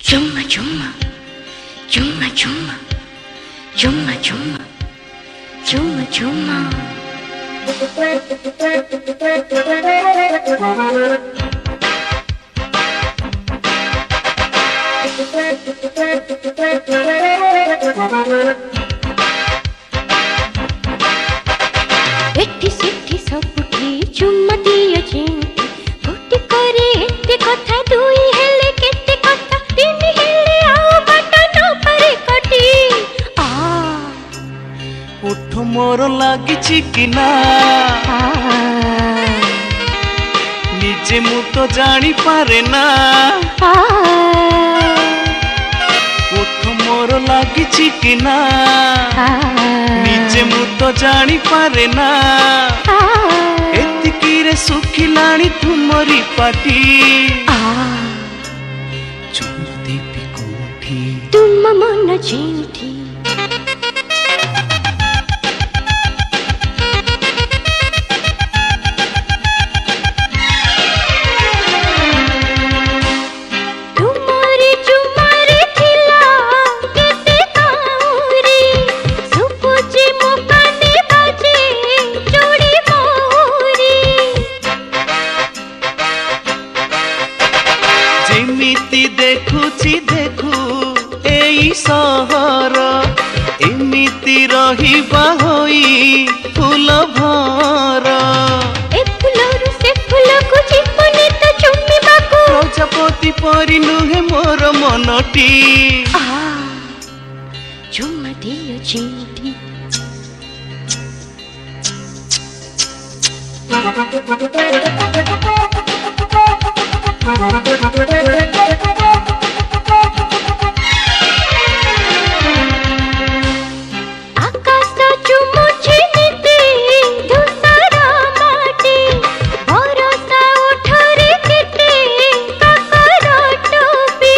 Chumma chumma, chumma chumma, chumma chumma, chumma chumma. एठी सेठी सबुठी चुम्मा दियो चिंटी गोटी करे एते कथा दुई हेले केते कथा तीन हेले आओ बाटा न पारे कटी आ उठ मोर लागिछि कि ना निजे मु तो जानी पारे ना उठ मोर लागिछि कि ना निजे मु तो जानी पारे ना एतिकी रे सुखिलाणी तुमरी पाटी चुम्मा देवी कोठी तुम मन चिंठी एमिति देखुछि देखु एई सहर एमिति रहिबा होई फूल भर ए फूलरु से फूल को जीवनी तो चुम्मिबाकू प्रजापति परि नुहे मोर मनटी चुम्मा दियो चिंटी आकाश चुमुची नीति धूसरा माटी भरोसा उठरे केते काकर टोपी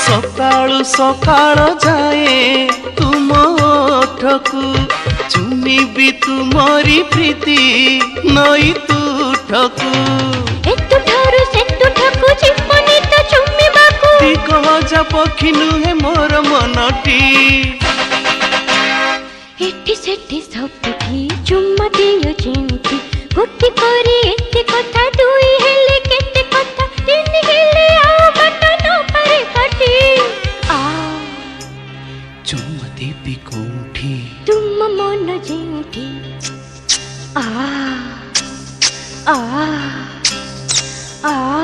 सकाळु सकाळ जाए तुम ओठकु चुमी भी तुमरी प्रीति नई तुठकु एतु ठारू से तुठकु जीवनी तो चुम्मिबाकू कहजा पक्षी नुहे मोर मनटी एठी सेठी सबुठी चुम्मा दियो चिंटी गोटी करे एते कथा दुई हेले केते कथा तीन हेले आओ बाटा न पारे कटी चुम्मा देवी कोठी तुम मन चिंठी आ आ आ